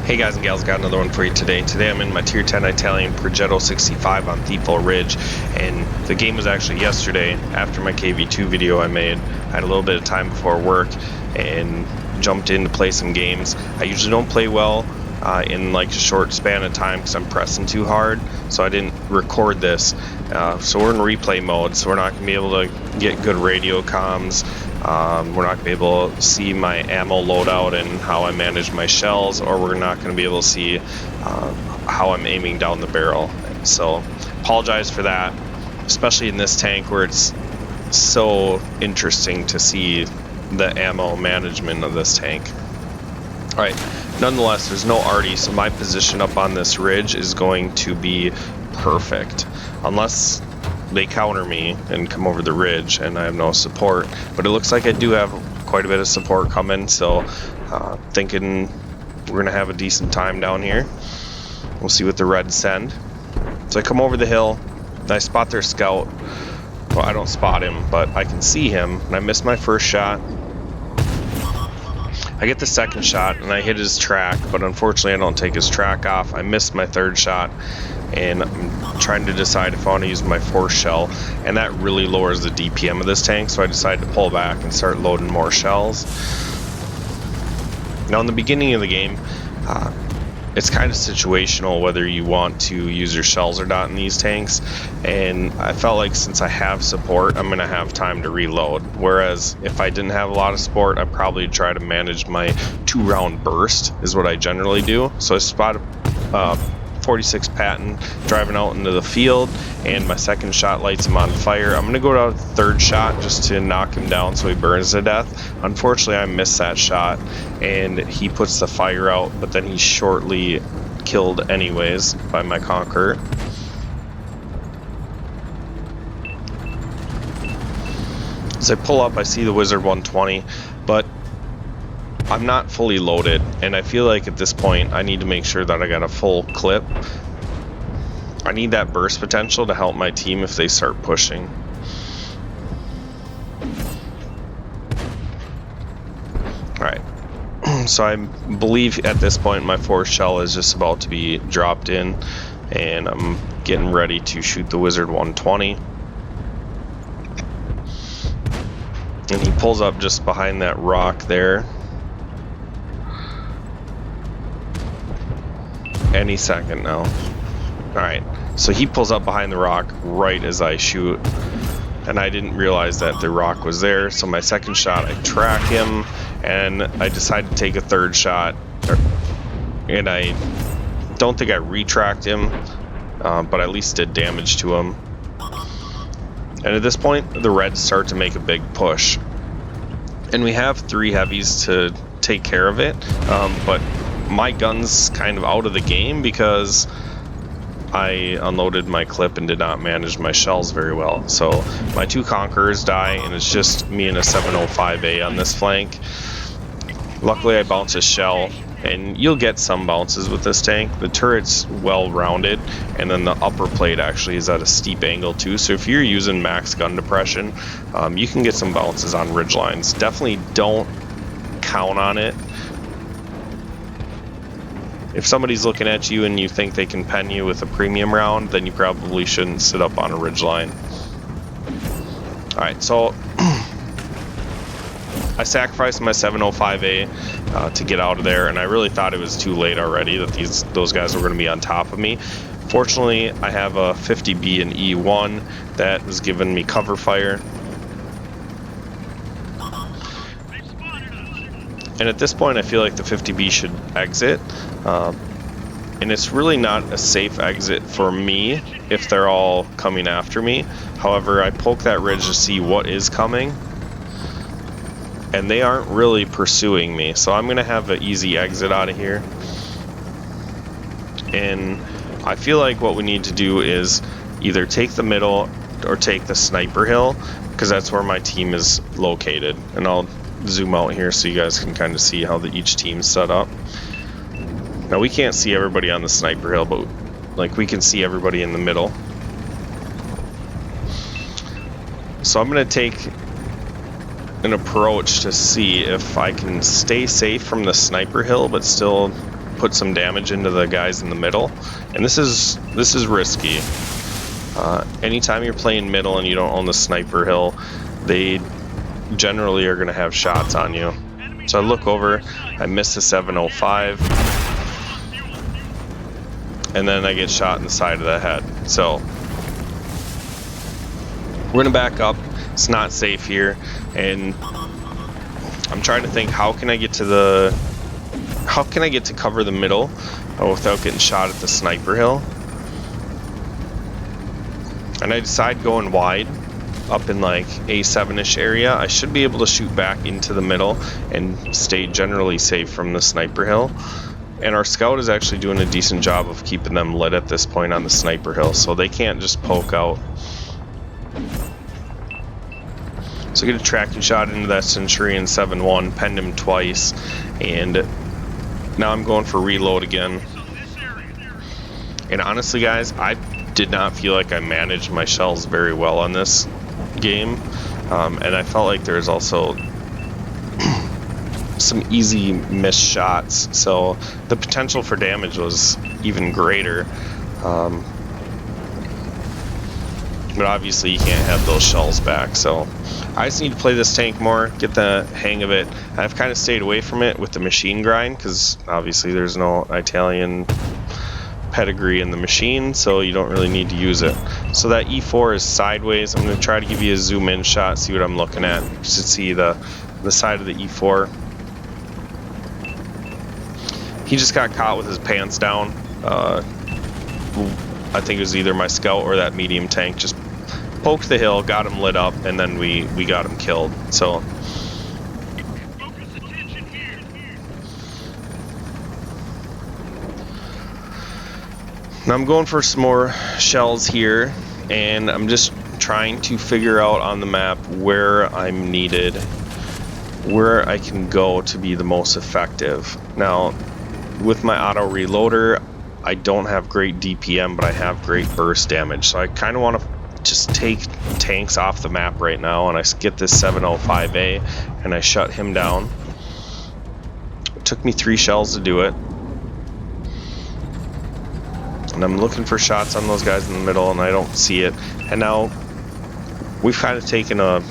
Hey guys and gals, got another one for you today. Today I'm in my Tier 10 Italian Progetto 65 on Thiepval Ridge, and the game was actually yesterday after my KV2 video I made. I had a little bit of time before work and jumped in to play some games. I usually don't play well in like a short span of time because I'm pressing too hard, so I didn't record this. So we're in replay mode, so we're not going to be able to get good radio comms. We're not going to be able to see my ammo loadout and how I manage my shells, or we're not going to be able to see how I'm aiming down the barrel. So apologize for that, especially in this tank where it's so interesting to see the ammo management of this tank. Alright, nonetheless, there's no arty, so my position up on this ridge is going to be perfect. Unless they counter me and come over the ridge and I have no support. But it looks like I do have quite a bit of support coming, so thinking we're going to have a decent time down here. We'll see what the Reds send. So I come over the hill, and I spot their scout. Well, I don't spot him, but I can see him, and I miss my first shot. I get the second shot, and I hit his track, but unfortunately I don't take his track off. I missed my third shot, and I'm trying to decide if I want to use my fourth shell, and that really lowers the DPM of this tank, so I decided to pull back and start loading more shells. Now in the beginning of the game, it's kind of situational whether you want to use your shells or not in these tanks, and I felt like since I have support, I'm going to have time to reload, whereas if I didn't have a lot of support, I'd probably try to manage my 2-round burst is what I generally do. So I spotted 46 Patton driving out into the field, and my second shot lights him on fire. I'm going to go to a third shot just to knock him down so he burns to death. Unfortunately, I missed that shot, and he puts the fire out, but then he's shortly killed anyways by my Conqueror. As I pull up, I see the Wizard 120, but I'm not fully loaded, and I feel like at this point I need to make sure that I got a full clip. I need that burst potential to help my team if they start pushing. Alright, so I believe at this point my fourth shell is just about to be dropped in, and I'm getting ready to shoot the Wizard 120. And he pulls up just behind that rock there. Any second now. Alright, so he pulls up behind the rock right as I shoot, and I didn't realize that the rock was there, so my second shot I track him, and I decide to take a third shot, and I don't think I retracked him, but at least did damage to him. And at this point the Reds start to make a big push, and we have 3 heavies to take care of it, but my gun's kind of out of the game because I unloaded my clip and did not manage my shells very well. So my 2 Conquerors die, and it's just me and a 705A on this flank. Luckily I bounce a shell, and you'll get some bounces with this tank. The turret's well rounded, and then the upper plate actually is at a steep angle too, so if you're using max gun depression, you can get some bounces on ridge lines. Definitely don't count on it. If somebody's looking at you and you think they can pen you with a premium round, then you probably shouldn't sit up on a ridge line. Alright, so I sacrificed my 705A to get out of there, and I really thought it was too late already that those guys were going to be on top of me. Fortunately, I have a 50B and E1 that was giving me cover fire. And at this point I feel like the 50B should exit, and it's really not a safe exit for me if they're all coming after me. However, I poke that ridge to see what is coming, and they aren't really pursuing me, so I'm gonna have an easy exit out of here. And I feel like what we need to do is either take the middle or take the sniper hill, because that's where my team is located. And I'll zoom out here so you guys can kind of see how each team's set up. Now we can't see everybody on the sniper hill, but like we can see everybody in the middle. So I'm gonna take an approach to see if I can stay safe from the sniper hill but still put some damage into the guys in the middle, and this is risky. Anytime you're playing middle and you don't own the sniper hill, they generally are going to have shots on you. So I look over, I miss the 705, and then I get shot in the side of the head. So we're going to back up. It's not safe here, and I'm trying to think, how can I get to cover the middle without getting shot at the sniper hill? And I decide going wide up in like A7-ish area. I should be able to shoot back into the middle and stay generally safe from the sniper hill. And our scout is actually doing a decent job of keeping them lit at this point on the sniper hill, so they can't just poke out. So I get a tracking shot into that Centurion 7-1, penned him twice, and now I'm going for reload again. And honestly, guys, I did not feel like I managed my shells very well on this game, and I felt like there's also some easy missed shots, so the potential for damage was even greater. But obviously you can't have those shells back, so I just need to play this tank more, get the hang of it. I've kind of stayed away from it with the machine grind, because obviously there's no Italian pedigree in the machine, so you don't really need to use it. So that E4 is sideways. I'm going to try to give you a zoom in shot, see what I'm looking at. You should see the side of the E4. He just got caught with his pants down. I think it was either my scout or that medium tank just poked the hill, got him lit up, and then we got him killed. So now I'm going for some more shells here, and I'm just trying to figure out on the map where I'm needed, where I can go to be the most effective. Now, with my auto reloader, I don't have great DPM, but I have great burst damage. So I kind of want to just take tanks off the map right now, and I get this 705A, and I shut him down. It took me 3 shells to do it. And I'm looking for shots on those guys in the middle, and I don't see it. And now we've kind of taken a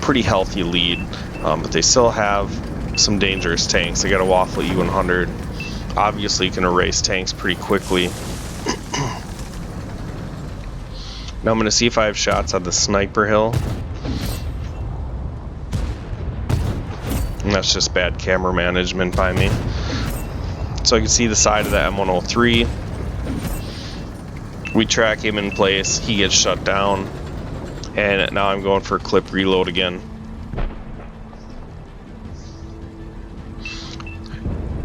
pretty healthy lead, but they still have some dangerous tanks. They got a Waffle E100. Obviously can erase tanks pretty quickly. Now I'm going to see if I have shots on the sniper hill. And that's just bad camera management by me. So I can see the side of the M103. We track him in place. He gets shut down. And now I'm going for a clip reload again.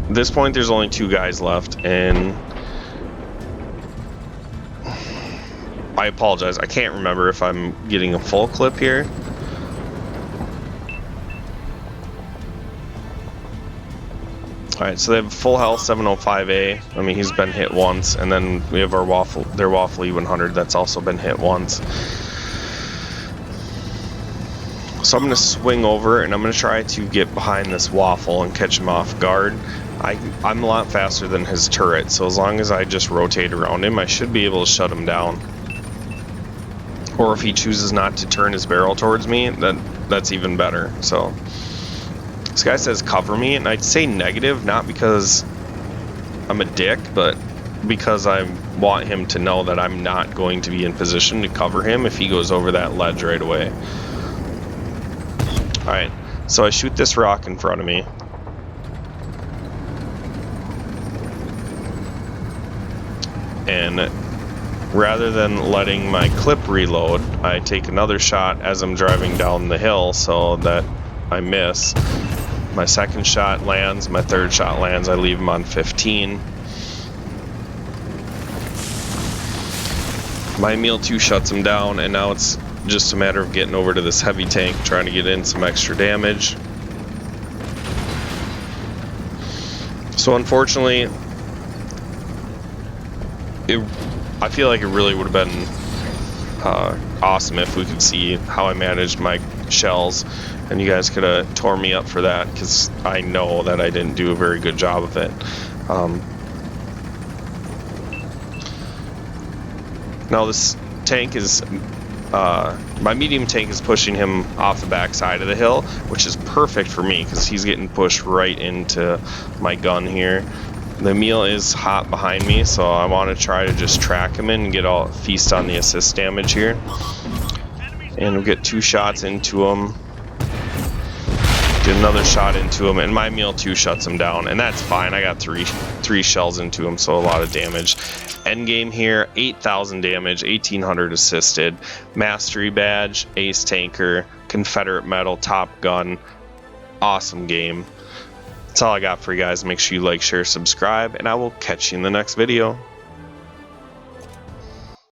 At this point, there's only 2 guys left, and I apologize. I can't remember if I'm getting a full clip here. Alright, so they have full health 705A. I mean, he's been hit once, and then we have their Waffle E100 that's also been hit once. So I'm going to swing over, and I'm going to try to get behind this Waffle and catch him off guard. I'm a lot faster than his turret, so as long as I just rotate around him, I should be able to shut him down. Or if he chooses not to turn his barrel towards me, that's even better. So this guy says cover me, and I'd say negative, not because I'm a dick, but because I want him to know that I'm not going to be in position to cover him if he goes over that ledge right away. Alright, so I shoot this rock in front of me. And rather than letting my clip reload, I take another shot as I'm driving down the hill so that I miss. My second shot lands, my third shot lands, I leave him on 15. My Meal 2 shuts him down, and now it's just a matter of getting over to this heavy tank, trying to get in some extra damage. So unfortunately, I feel like it really would have been awesome if we could see how I managed my shells and you guys could have tore me up for that, because I know that I didn't do a very good job of it. Now this tank is, my medium tank is pushing him off the back side of the hill, which is perfect for me because he's getting pushed right into my gun here. The meal is hot behind me, so I want to try to just track him in and get all feast on the assist damage here. And we'll get 2 shots into him. Get another shot into him, and my meal 2 shuts him down, and that's fine. I got three shells into him, so a lot of damage. End game here, 8,000 damage, 1,800 assisted, mastery badge, ace tanker, Confederate medal, top gun. Awesome game. That's all I got for you guys. Make sure you like, share, subscribe, and I will catch you in the next video.